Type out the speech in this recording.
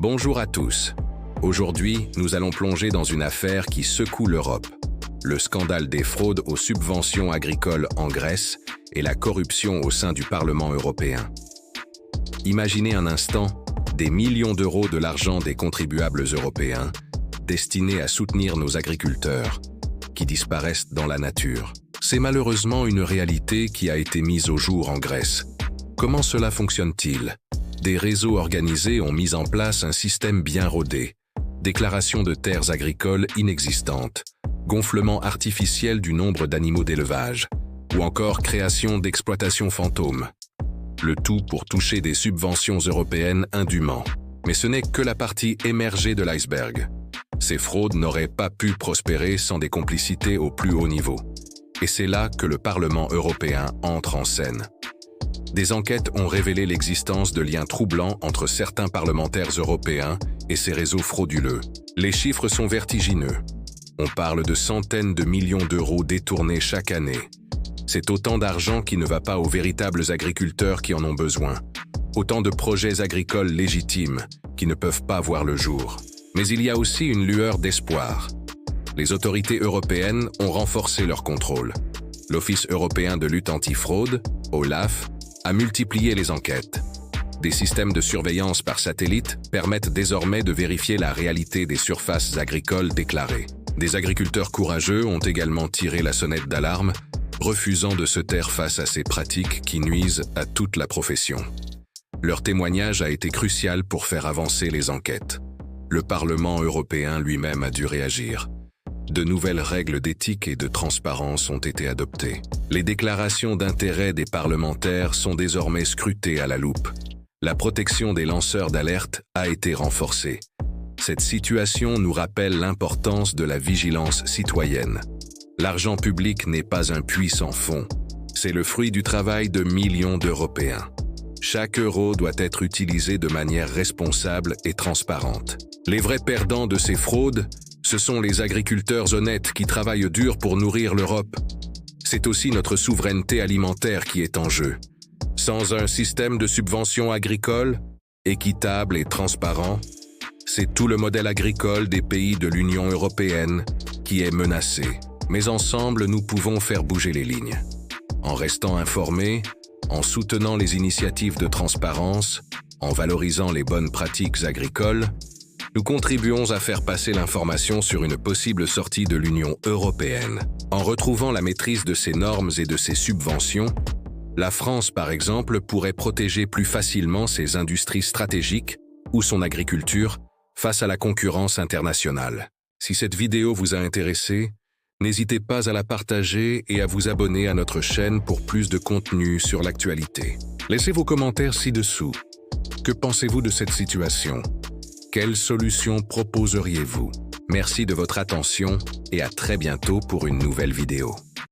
Bonjour à tous. Aujourd'hui, nous allons plonger dans une affaire qui secoue l'Europe. Le scandale des fraudes aux subventions agricoles en Grèce et la corruption au sein du Parlement européen. Imaginez un instant des millions d'euros de l'argent des contribuables européens destinés à soutenir nos agriculteurs qui disparaissent dans la nature. C'est malheureusement une réalité qui a été mise au jour en Grèce. Comment cela fonctionne-t-il? Des réseaux organisés ont mis en place un système bien rodé. Déclaration de terres agricoles inexistantes, gonflement artificiel du nombre d'animaux d'élevage, ou encore création d'exploitations fantômes. Le tout pour toucher des subventions européennes indûment. Mais ce n'est que la partie émergée de l'iceberg. Ces fraudes n'auraient pas pu prospérer sans des complicités au plus haut niveau. Et c'est là que le Parlement européen entre en scène. Des enquêtes ont révélé l'existence de liens troublants entre certains parlementaires européens et ces réseaux frauduleux. Les chiffres sont vertigineux. On parle de centaines de millions d'euros détournés chaque année. C'est autant d'argent qui ne va pas aux véritables agriculteurs qui en ont besoin. Autant de projets agricoles légitimes qui ne peuvent pas voir le jour. Mais il y a aussi une lueur d'espoir. Les autorités européennes ont renforcé leur contrôle. L'Office européen de lutte antifraude, OLAF, a multiplié les enquêtes. Des systèmes de surveillance par satellite permettent désormais de vérifier la réalité des surfaces agricoles déclarées. Des agriculteurs courageux ont également tiré la sonnette d'alarme, refusant de se taire face à ces pratiques qui nuisent à toute la profession. Leur témoignage a été crucial pour faire avancer les enquêtes. Le Parlement européen lui-même a dû réagir. De nouvelles règles d'éthique et de transparence ont été adoptées. Les déclarations d'intérêt des parlementaires sont désormais scrutées à la loupe. La protection des lanceurs d'alerte a été renforcée. Cette situation nous rappelle l'importance de la vigilance citoyenne. L'argent public n'est pas un puits sans fond. C'est le fruit du travail de millions d'Européens. Chaque euro doit être utilisé de manière responsable et transparente. Les vrais perdants de ces fraudes, ce sont les agriculteurs honnêtes qui travaillent dur pour nourrir l'Europe. C'est aussi notre souveraineté alimentaire qui est en jeu. Sans un système de subventions agricoles, équitable et transparent, c'est tout le modèle agricole des pays de l'Union européenne qui est menacé. Mais ensemble, nous pouvons faire bouger les lignes. En restant informés, en soutenant les initiatives de transparence, en valorisant les bonnes pratiques agricoles, nous contribuons à faire passer l'information sur une possible sortie de l'Union européenne. En retrouvant la maîtrise de ses normes et de ses subventions, la France, par exemple, pourrait protéger plus facilement ses industries stratégiques ou son agriculture face à la concurrence internationale. Si cette vidéo vous a intéressé, n'hésitez pas à la partager et à vous abonner à notre chaîne pour plus de contenu sur l'actualité. Laissez vos commentaires ci-dessous. Que pensez-vous de cette situation ? Quelle solution proposeriez-vous? Merci de votre attention et à très bientôt pour une nouvelle vidéo.